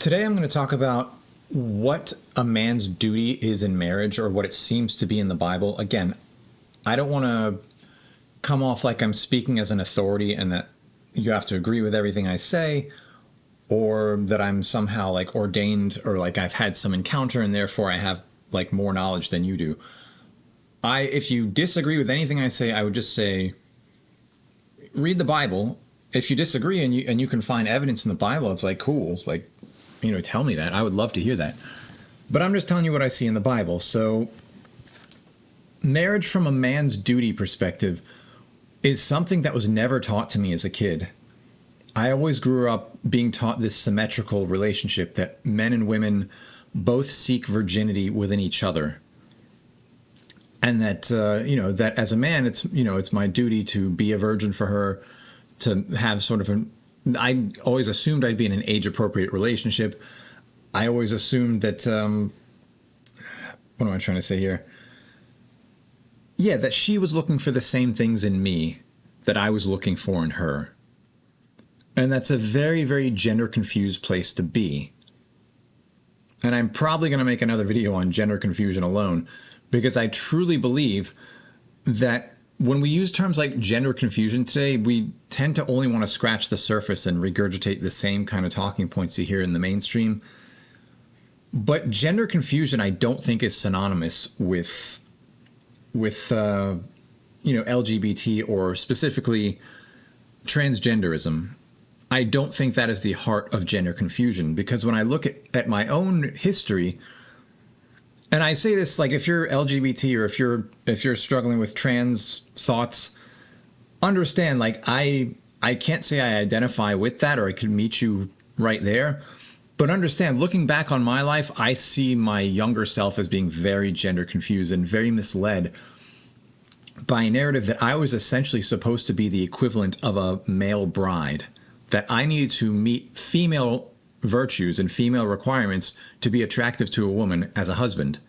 Today I'm going to talk about what a man's duty is in marriage, or what it seems to be in the Bible. Again, I don't want to come off like I'm speaking as an authority and that you have to agree with everything I say, or that I'm somehow like ordained, or like I've had some encounter and therefore I have like more knowledge than you do. If you disagree with anything I say, I would just say, read the Bible. If you disagree and you can find evidence in the Bible, it's like, cool, like, tell me that. I would love to hear that. But I'm just telling you what I see in the Bible. So marriage from a man's duty perspective is something that was never taught to me as a kid. I always grew up being taught this symmetrical relationship that men and women both seek virginity within each other. And that, that as a man, it's my duty to be a virgin for her, to have sort of I always assumed I'd be in an age-appropriate relationship. I always assumed that, what am I trying to say here? Yeah, that she was looking for the same things in me that I was looking for in her. And that's a very, very gender-confused place to be. And I'm probably going to make another video on gender confusion alone, because I truly believe that when we use terms like gender confusion today, we tend to only want to scratch the surface and regurgitate the same kind of talking points you hear in the mainstream. But gender confusion, I don't think, is synonymous with LGBT, or specifically transgenderism. I don't think that is the heart of gender confusion, because when I look at my own history, and I say this, like, if you're LGBT, or if you're struggling with trans thoughts, understand, like, I can't say I identify with that, or I could meet you right there. But understand, looking back on my life, I see my younger self as being very gender confused and very misled by a narrative that I was essentially supposed to be the equivalent of a male bride, that I needed to meet female virtues and female requirements to be attractive to a woman as a husband.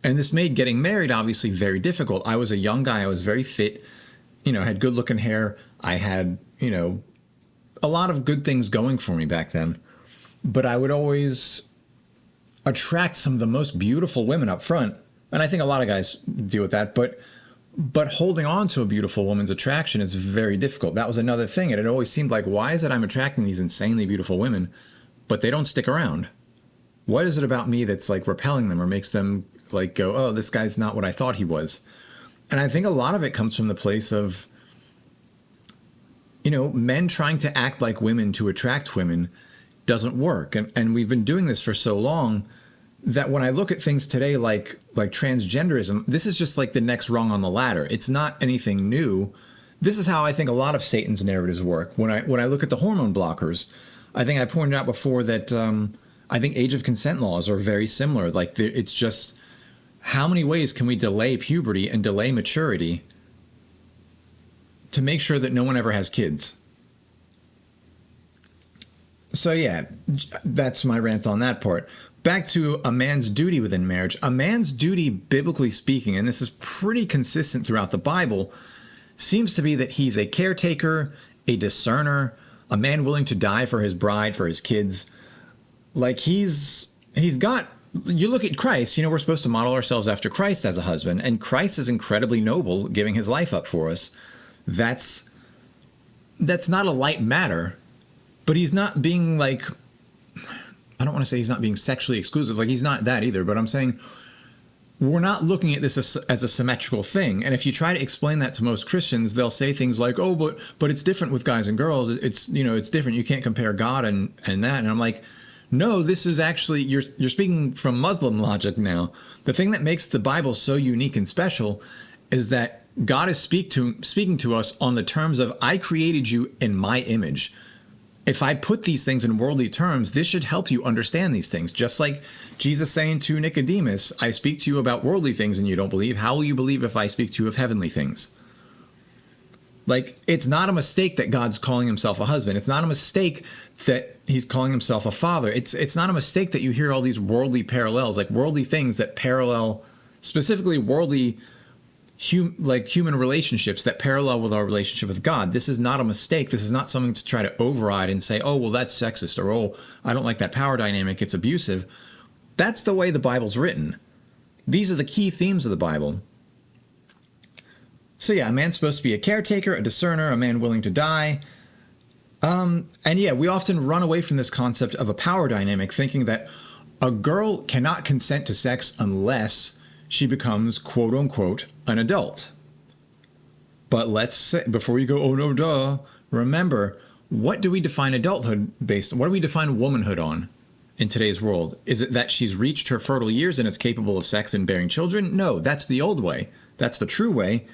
And this made getting married obviously very difficult. I was a young guy. I was very fit, had good looking hair. I had, a lot of good things going for me back then. But I would always attract some of the most beautiful women up front. And I think a lot of guys deal with that. But holding on to a beautiful woman's attraction is very difficult. That was another thing. And it always seemed like, why is it I'm attracting these insanely beautiful women, but they don't stick around? What is it about me that's like repelling them, or makes them like go, oh, this guy's not what I thought he was? And I think a lot of it comes from the place of, men trying to act like women to attract women doesn't work. And we've been doing this for so long that when I look at things today, like transgenderism, this is just like the next rung on the ladder. It's not anything new. This is how I think a lot of Satan's narratives work. When I look at the hormone blockers, I think I pointed out before that I think age of consent laws are very similar. Like, it's just, how many ways can we delay puberty and delay maturity to make sure that no one ever has kids? So yeah, that's my rant on that part. Back to a man's duty within marriage. A man's duty, biblically speaking, and this is pretty consistent throughout the Bible, seems to be that he's a caretaker, a discerner, a man willing to die for his bride, for his kids. Like, he's got, you look at Christ, we're supposed to model ourselves after Christ as a husband, and Christ is incredibly noble, giving his life up for us. That's not a light matter. But he's not being like, I don't want to say he's not being sexually exclusive. Like, he's not that either. But I'm saying we're not looking at this as a symmetrical thing. And if you try to explain that to most Christians, they'll say things like, oh, but it's different with guys and girls. It's, it's different. You can't compare God and that. And I'm like, no, this is actually, you're speaking from Muslim logic now. The thing that makes the Bible so unique and special is that God is speaking to us on the terms of, I created you in my image. If I put these things in worldly terms, this should help you understand these things. Just like Jesus saying to Nicodemus, I speak to you about worldly things and you don't believe. How will you believe if I speak to you of heavenly things? Like, it's not a mistake that God's calling himself a husband. It's not a mistake that he's calling himself a father. It's not a mistake that you hear all these worldly parallels, like worldly things that parallel, specifically worldly human relationships that parallel with our relationship with God. This is not a mistake. This is not something to try to override and say, oh, well, that's sexist, or oh, I don't like that power dynamic, it's abusive. That's the way the Bible's written. These are the key themes of the Bible. So yeah, a man's supposed to be a caretaker, a discerner, a man willing to die. And yeah, we often run away from this concept of a power dynamic, thinking that a girl cannot consent to sex unless she becomes, quote unquote, an adult. But let's say, before you go, oh no, duh, remember, what do we define adulthood based on? What do we define womanhood on in today's world? Is it that she's reached her fertile years and is capable of sex and bearing children? No, that's the old way. That's the true way.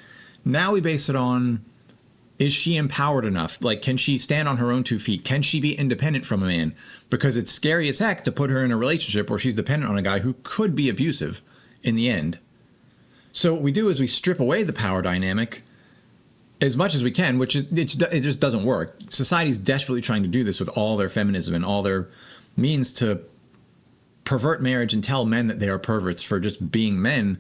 Now we base it on, is she empowered enough? Like, can she stand on her own 2 feet? Can she be independent from a man? Because it's scary as heck to put her in a relationship where she's dependent on a guy who could be abusive in the end. So what we do is we strip away the power dynamic as much as we can, which it just doesn't work. Society's desperately trying to do this with all their feminism and all their means to pervert marriage and tell men that they are perverts for just being men,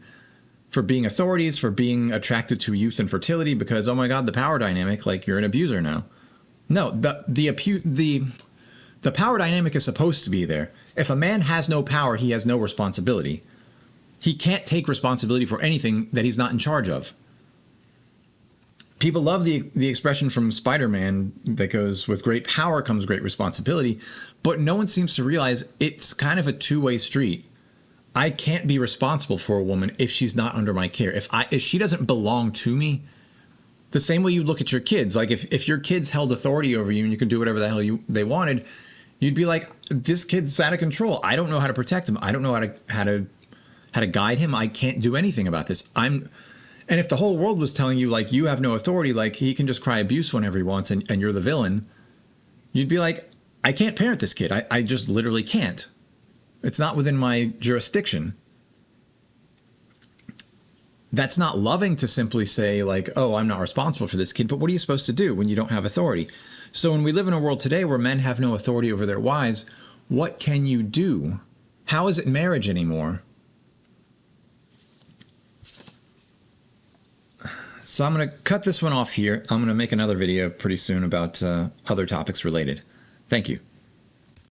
for being authorities, for being attracted to youth and fertility because, oh my God, the power dynamic, like you're an abuser now. No, the power dynamic is supposed to be there. If a man has no power, he has no responsibility. He can't take responsibility for anything that he's not in charge of. People love the expression from Spider-Man that goes, with great power comes great responsibility, but no one seems to realize it's kind of a two-way street. I can't be responsible for a woman if she's not under my care. If she doesn't belong to me, the same way you look at your kids. Like if your kids held authority over you and you could do whatever the hell they wanted, you'd be like, this kid's out of control. I don't know how to protect him. I don't know how to guide him. I can't do anything about this. And if the whole world was telling you, like, you have no authority, like he can just cry abuse whenever he wants and you're the villain, you'd be like, I can't parent this kid. I just literally can't. It's not within my jurisdiction. That's not loving to simply say, like, oh, I'm not responsible for this kid. But what are you supposed to do when you don't have authority? So when we live in a world today where men have no authority over their wives, what can you do? How is it marriage anymore? So I'm going to cut this one off here. I'm going to make another video pretty soon about other topics related. Thank you.